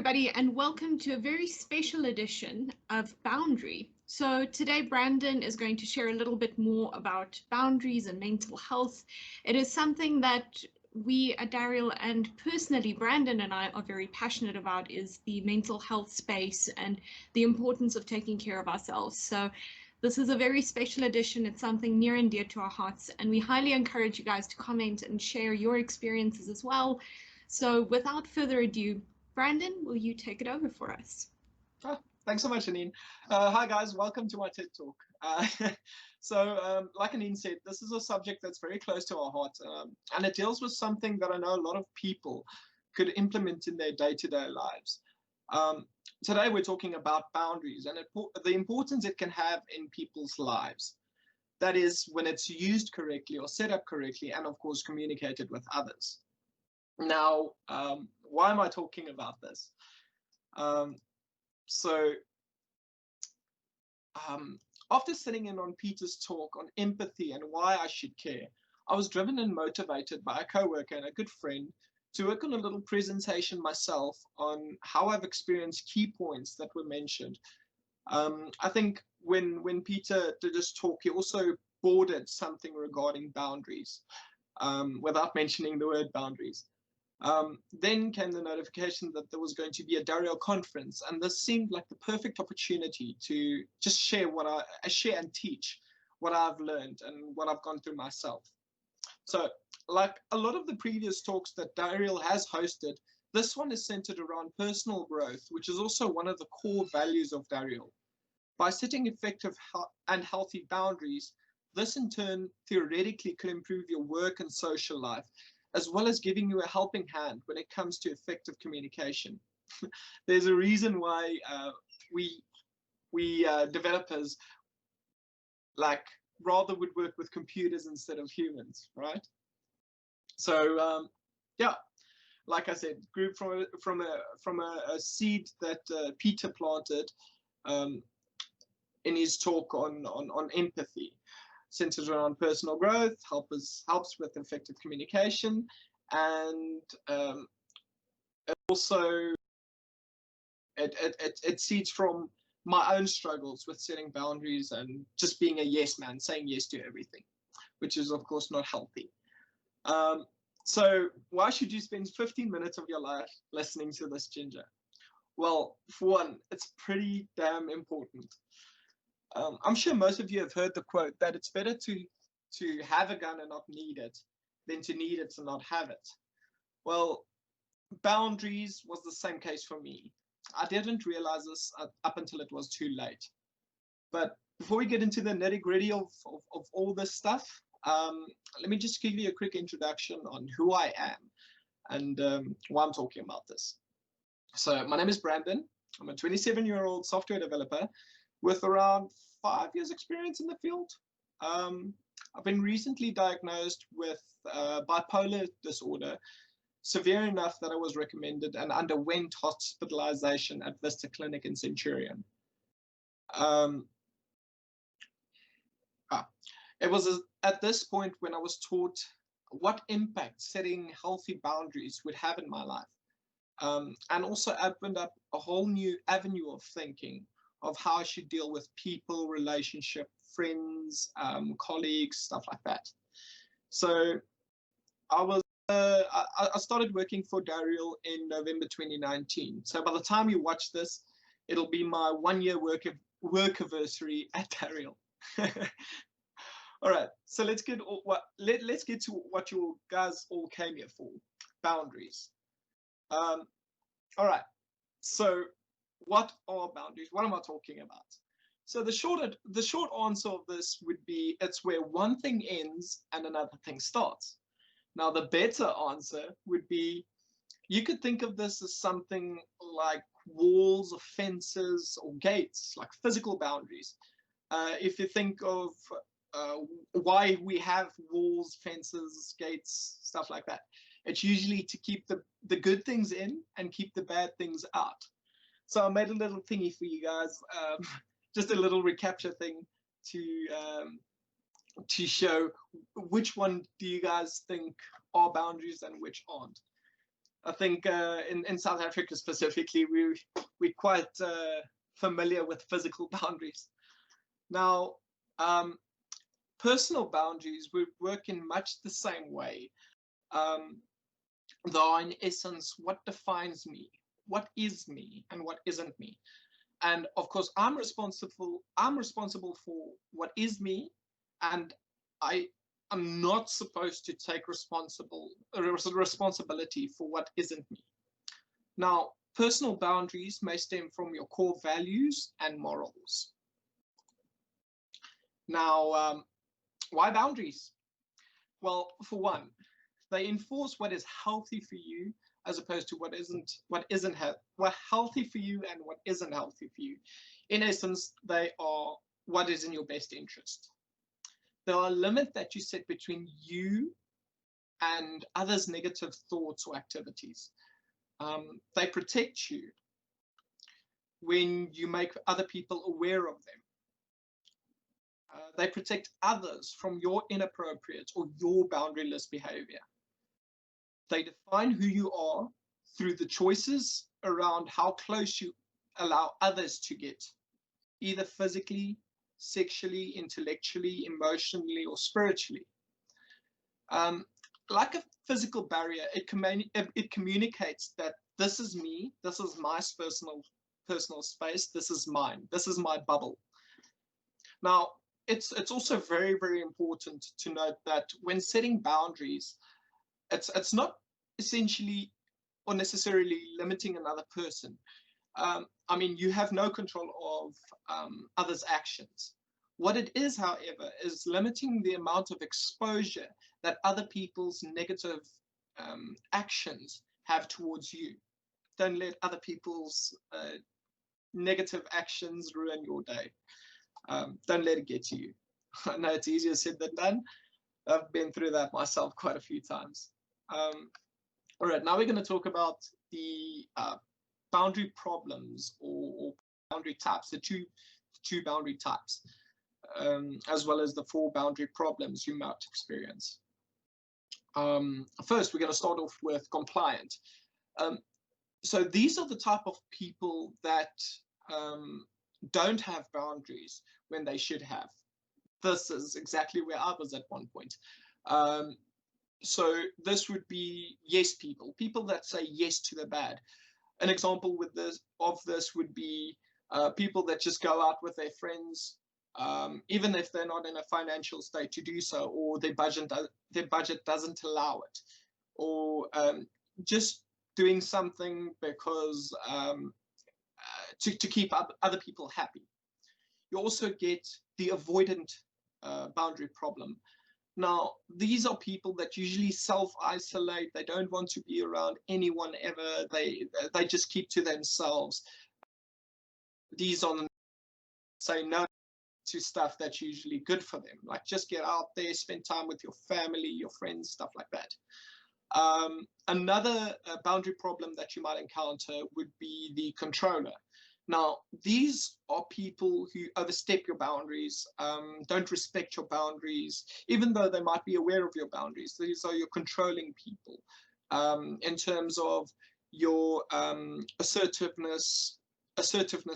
everybody, and welcome to a very special edition of Boundary. So today Brandon is going to share a little bit more about boundaries and mental health. It is something that we at Dariel and personally Brandon and I are very passionate about, is the mental health space and the importance of taking care of ourselves. So this is a very special edition. It's something near and dear to our hearts, and we highly encourage you guys to comment and share your experiences as well. So without further ado, Brandon, will you take it over for us? Oh, thanks so much, Anine. Hi, guys. Welcome to my TED Talk. Like Anine said, this is a subject that's very close to our heart, and it deals with something that I know a lot of people could implement in their day-to-day lives. Today, we're talking about boundaries and the importance it can have in people's lives. That is, when it's used correctly or set up correctly, and of course, communicated with others. Now, why am I talking about this? After sitting in on Peter's talk on empathy and why I should care, I was driven and motivated by a coworker and a good friend to work on a little presentation myself on how I've experienced key points that were mentioned. I think when Peter did his talk, he also bordered something regarding boundaries, without mentioning the word boundaries. Then came the notification that there was going to be a Dariel Conference, and this seemed like the perfect opportunity to just share and teach what I've learned and what I've gone through myself. So, like a lot of the previous talks that Dariel has hosted, this one is centered around personal growth, which is also one of the core values of Dariel. By setting effective and healthy boundaries, this in turn theoretically could improve your work and social life, as well as giving you a helping hand when it comes to effective communication. There's a reason why we developers rather would work with computers instead of humans, right? So yeah, like I said, grew from a seed that Peter planted in his talk on empathy. Centers around personal growth, helps with effective communication, and it seeds from my own struggles with setting boundaries and just being a yes man, saying yes to everything, which is of course not healthy. So why should you spend 15 minutes of your life listening to this ginger? Well, for one, it's pretty damn important. I'm sure most of you have heard the quote that it's better to have a gun and not need it than to need it and not have it. Well, boundaries was the same case for me. I didn't realize this up until it was too late. But before we get into the nitty-gritty of all this stuff, let me just give you a quick introduction on who I am and why I'm talking about this. So my name is Brandon. I'm a 27-year-old software developer with around 5 years experience in the field. I've been recently diagnosed with bipolar disorder, severe enough that I was recommended and underwent hospitalization at Vista Clinic in Centurion. It was at this point when I was taught what impact setting healthy boundaries would have in my life, and also opened up a whole new avenue of thinking of how I should deal with people, relationship, friends, colleagues, stuff like that. So I started working for Dariel in November 2019. So by the time you watch this, it'll be my 1 year work anniversary at Dariel. All right, so let's get to what you guys all came here for: boundaries. All right, so what are boundaries? What am I talking about? So the short answer of this would be it's where one thing ends and another thing starts. Now the better answer would be you could think of this as something like walls or fences or gates, like physical boundaries. If you think of why we have walls, fences, gates, stuff like that, it's usually to keep the good things in and keep the bad things out. So I made a little thingy for you guys, just a little recapture thing to show which one do you guys think are boundaries and which aren't. I think in South Africa specifically, we're quite familiar with physical boundaries. Now, personal boundaries would work in much the same way. They are in essence what defines me, what is me, and what isn't me. And of course, I'm responsible for what is me, and I am not supposed to take responsibility for what isn't me. Now, personal boundaries may stem from your core values and morals. Now, why boundaries? Well, for one, they enforce what is healthy for you as opposed to what healthy for you and what isn't healthy for you. In essence, they are what is in your best interest. There are limits that you set between you and others' negative thoughts or activities. They protect you when you make other people aware of them. They protect others from your inappropriate or your boundaryless behavior. They define who you are through the choices around how close you allow others to get, either physically, sexually, intellectually, emotionally, or spiritually. Like a physical barrier, it communicates that this is me, this is my personal space, this is mine, this is my bubble. Now, it's also very, very important to note that when setting boundaries, it's not essentially or necessarily limiting another person. I mean, you have no control of others' actions. What it is, however, is limiting the amount of exposure that other people's negative actions have towards you. Don't let other people's negative actions ruin your day. Don't let it get to you. I know it's easier said than done. I've been through that myself quite a few times. All right, now we're going to talk about the boundary problems or boundary types, the two boundary types, as well as the 4 boundary problems you might experience. First, we're going to start off with compliant. So these are the type of people that don't have boundaries when they should have. This is exactly where I was at one point. So this would be yes people that say yes to the bad. An example of this would be people that just go out with their friends, even if they're not in a financial state to do so, or their budget doesn't allow it, or just doing something because to keep other people happy. You also get the avoidant boundary problem. Now, these are people that usually self-isolate. They don't want to be around anyone ever. They just keep to themselves. These are say no to stuff that's usually good for them. Like just get out there, spend time with your family, your friends, stuff like that. Another boundary problem that you might encounter would be the controller. Now, these are people who overstep your boundaries, don't respect your boundaries, even though they might be aware of your boundaries. These are your controlling people in terms of your assertiveness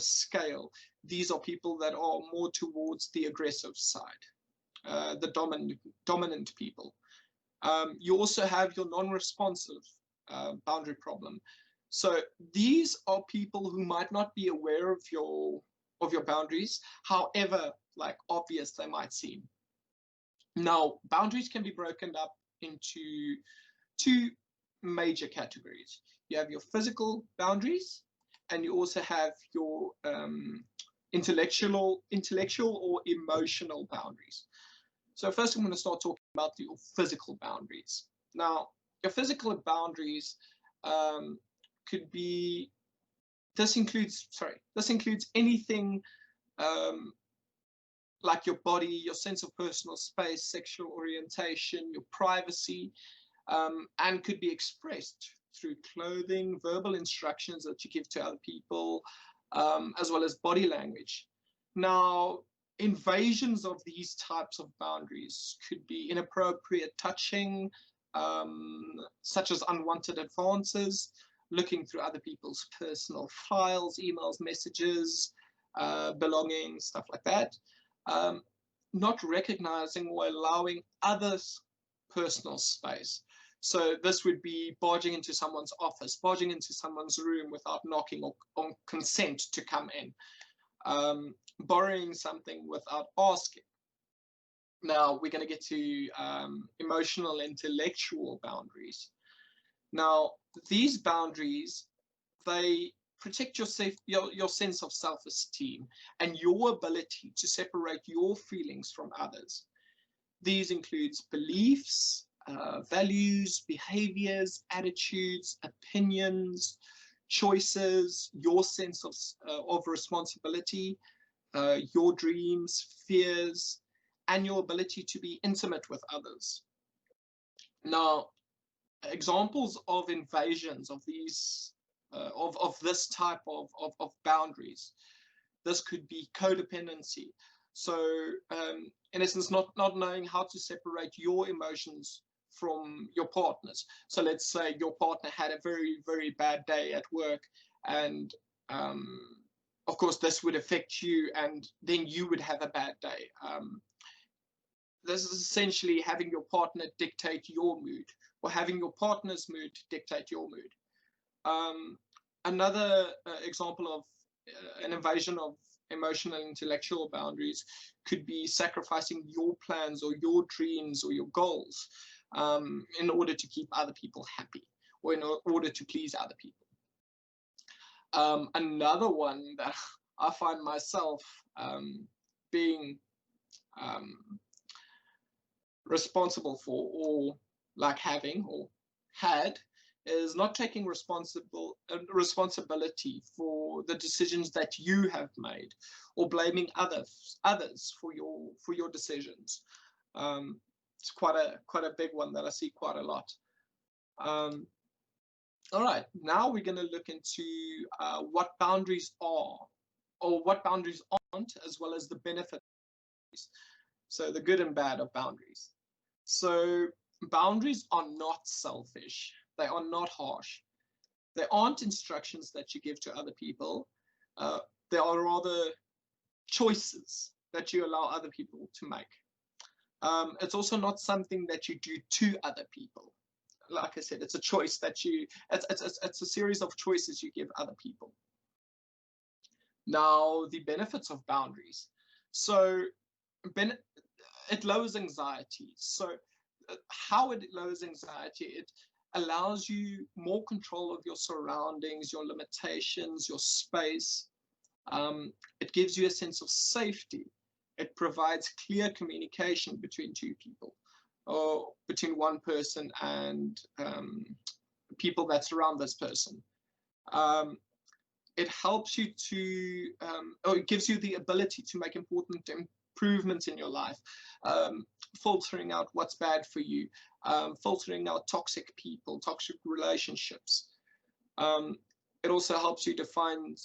scale. These are people that are more towards the aggressive side, the dominant people. You also have your non-responsive boundary problem. So these are people who might not be aware of your boundaries, however like obvious they might seem. Now, boundaries can be broken up into 2 major categories. You have your physical boundaries, and you also have your intellectual or emotional boundaries. So first I'm going to start talking about your physical boundaries. Now, your physical boundaries could be, this includes anything like your body, your sense of personal space, sexual orientation, your privacy, and could be expressed through clothing, verbal instructions that you give to other people, as well as body language. Now, invasions of these types of boundaries could be inappropriate touching, such as unwanted advances, looking through other people's personal files, emails, messages, belongings, stuff like that. Not recognizing or allowing others' personal space. So this would be barging into someone's office, barging into someone's room without knocking or on consent to come in, borrowing something without asking. Now we're going to get to emotional, intellectual boundaries. Now these boundaries, they protect your sense of self-esteem and your ability to separate your feelings from others. These includes beliefs, values, behaviors, attitudes, opinions, choices, your sense of responsibility, your dreams, fears, and your ability to be intimate with others. Now, examples of invasions of these of this type of boundaries. This could be codependency. So in essence, not knowing how to separate your emotions from your partner's. So let's say your partner had a very, very bad day at work, and of course this would affect you, and then you would have a bad day. This is essentially having your partner dictate your mood, or having your partner's mood dictate your mood. Another example of an invasion of emotional and intellectual boundaries could be sacrificing your plans or your dreams or your goals in order to keep other people happy, or in order to please other people. Another one that I find myself being responsible for, or like having or had, is not taking responsibility for the decisions that you have made, or blaming others for your decisions. It's quite a big one that I see quite a lot. All right, now we're going to look into what boundaries are, or what boundaries aren't, as well as the benefits. So the good and bad of boundaries. So boundaries are not selfish. They are not harsh. They aren't instructions that you give to other people. They are rather choices that you allow other people to make. It's also not something that you do to other people. Like I said, it's a choice that it's a series of choices you give other people. Now, the benefits of boundaries. So it lowers anxiety. So how it lowers anxiety, it allows you more control of your surroundings, your limitations, your space. It gives you a sense of safety. It provides clear communication between two people, or between one person and people that surround this person. It helps you to, or it gives you the ability to make important improvements in your life, filtering out what's bad for you, filtering out toxic people, toxic relationships. It also helps you define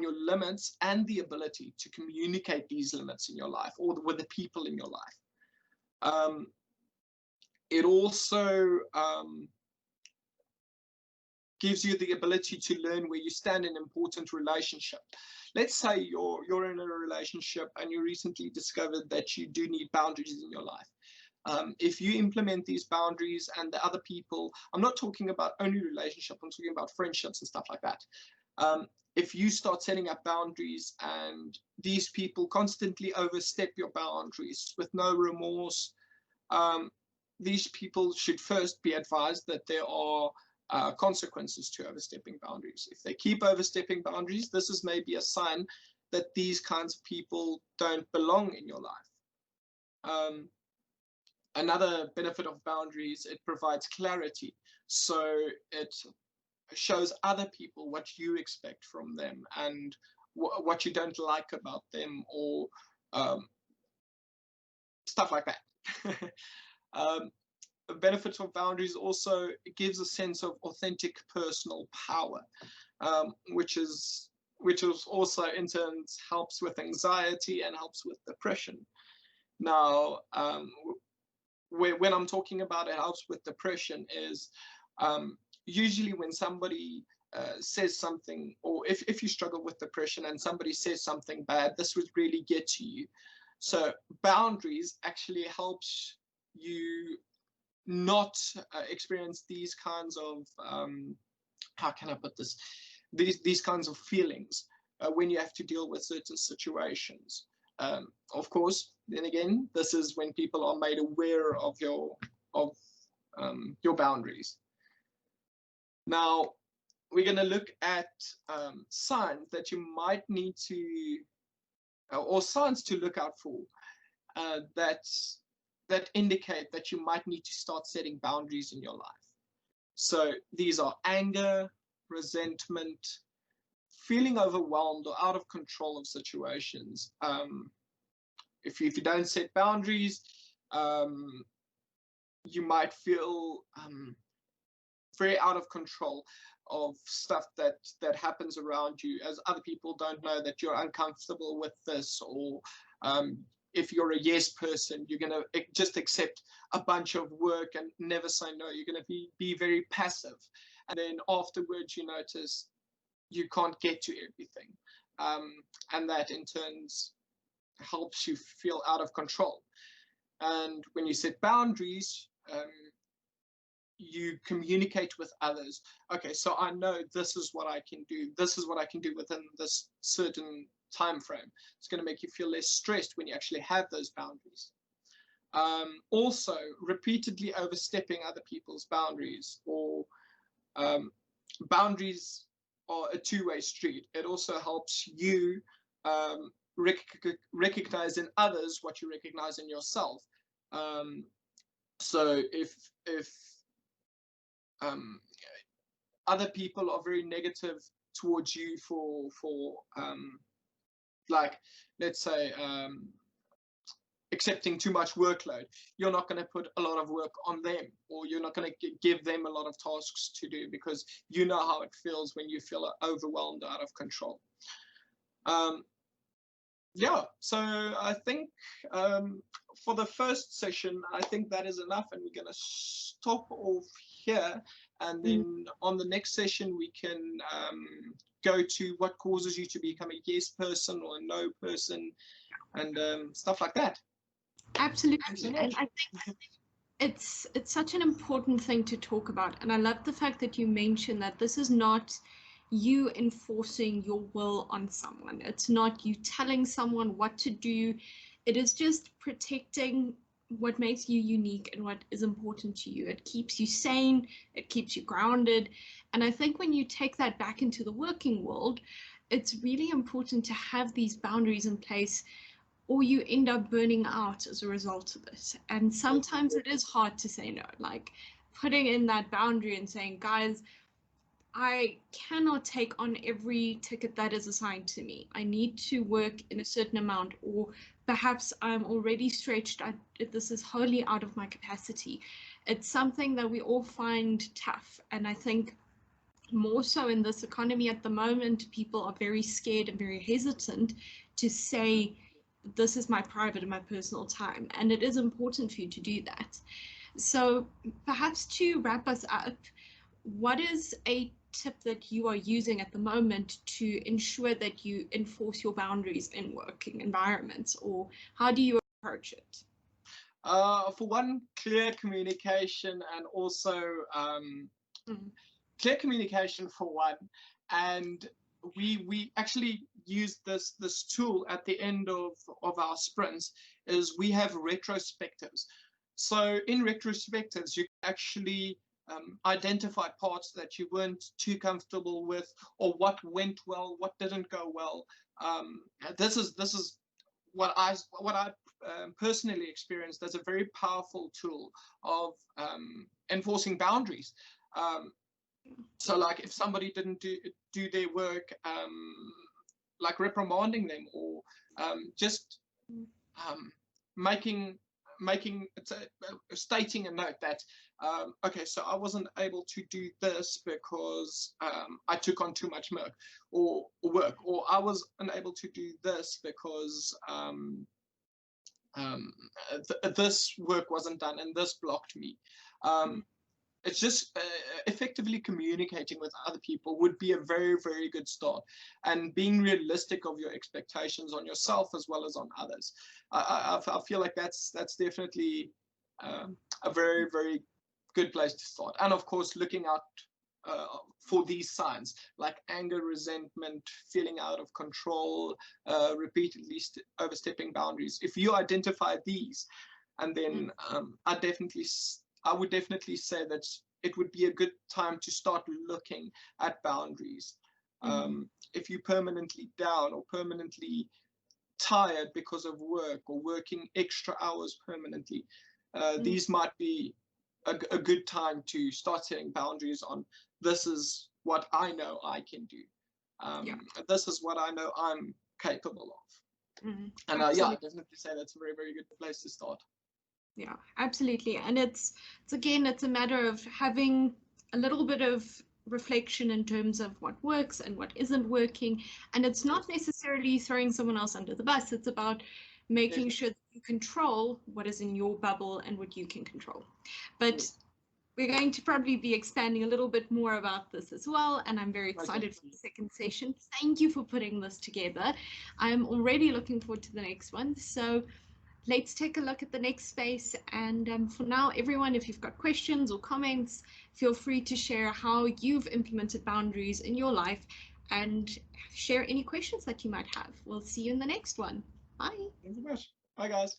your limits and the ability to communicate these limits in your life, or with the people in your life. It also gives you the ability to learn where you stand in important relationship. Let's say you're in a relationship and you recently discovered that you do need boundaries in your life. If you implement these boundaries, and the other people, I'm not talking about only relationship, I'm talking about friendships and stuff like that. If you start setting up boundaries and these people constantly overstep your boundaries with no remorse, these people should first be advised that there are consequences to overstepping boundaries. If they keep overstepping boundaries, this is maybe a sign that these kinds of people don't belong in your life. Another benefit of boundaries, it provides clarity. So it shows other people what you expect from them, and what you don't like about them, or stuff like that. The benefit of boundaries also, it gives a sense of authentic personal power, which is also in turn helps with anxiety and helps with depression. Now, when I'm talking about it helps with depression is usually when somebody says something, or if you struggle with depression and somebody says something bad, this would really get to you. So boundaries actually helps you not experience these kinds of how can I put this? These kinds of feelings when you have to deal with certain situations. Of course, then again, this is when people are made aware of your boundaries. Now, we're going to look at signs that you might need to, or signs to look out for that indicate that you might need to start setting boundaries in your life. So these are anger, resentment, feeling overwhelmed or out of control of situations. If you don't set boundaries, you might feel very out of control of stuff that happens around you, as other people don't know that you're uncomfortable with this, or if you're a yes person, you're going to just accept a bunch of work and never say no. You're going to be very passive. And then afterwards, you notice you can't get to everything. And that in turn helps you feel out of control. And when you set boundaries, you communicate with others. Okay, so I know this is what I can do. This is what I can do within this certain time frame. It's going to make you feel less stressed when you actually have those boundaries. Also, repeatedly overstepping other people's boundaries, or boundaries are a two-way street. It also helps you recognize in others what you recognize in yourself. So if other people are very negative towards you for like, let's say, accepting too much workload, you're not going to put a lot of work on them, or you're not going to give them a lot of tasks to do, because you know how it feels when you feel overwhelmed, out of control. Yeah, so I think for the first session, I think that is enough, and we're going to stop off here. And then on the next session, we can go to what causes you to become a yes person or a no person, and stuff like that. Absolutely. And I think it's such an important thing to talk about. And I love the fact that you mentioned that this is not you enforcing your will on someone. It's not you telling someone what to do. It is just protecting what makes you unique and what is important to you. It keeps you sane, it keeps you grounded. And I think when you take that back into the working world, it's really important to have these boundaries in place, or you end up burning out as a result of it. And sometimes it is hard to say no, like putting in that boundary and saying, guys, I cannot take on every ticket that is assigned to me. I need to work in a certain amount, or perhaps I'm already stretched. This is wholly out of my capacity. It's something that we all find tough. And I think more so in this economy at the moment, people are very scared and very hesitant to say, this is my private and my personal time. And it is important for you to do that. So perhaps to wrap us up, what is a tip that you are using at the moment to ensure that you enforce your boundaries in working environments, or how do you approach it? For one, clear communication, and also clear communication for one. And we actually use this tool at the end of our sprints, is we have retrospectives. So in retrospectives, you can actually identify parts that you weren't too comfortable with, or what went well, what didn't go well. This is what I personally experienced as a very powerful tool of enforcing boundaries. So like if somebody didn't do their work, like reprimanding them, or just stating a note that okay, so I wasn't able to do this because I took on too much work, or I was unable to do this because this work wasn't done and this blocked me. It's just effectively communicating with other people would be a very, very good start, and being realistic of your expectations on yourself as well as on others. I feel like that's definitely a very, very good place to start. And of course, looking out for these signs like anger, resentment, feeling out of control, repeatedly overstepping boundaries. If you identify these, and then I would definitely say that it would be a good time to start looking at boundaries. If you're permanently down or permanently tired because of work or working extra hours permanently, these might be a good time to start setting boundaries on, this is what I know I can do. This is what I know I'm capable of. And I definitely say that's a very, very good place to start. Yeah, absolutely. And it's again, it's a matter of having a little bit of reflection in terms of what works and what isn't working. And it's not necessarily throwing someone else under the bus. It's about making sure that you control what is in your bubble and what you can control. But we're going to probably be expanding a little bit more about this as well. And I'm very excited for the second session. Thank you for putting this together. I'm already looking forward to the next one. So let's take a look at the next space. And for now, everyone, if you've got questions or comments, feel free to share how you've implemented boundaries in your life and share any questions that you might have. We'll see you in the next one. Bye. Thanks so much. Bye, guys.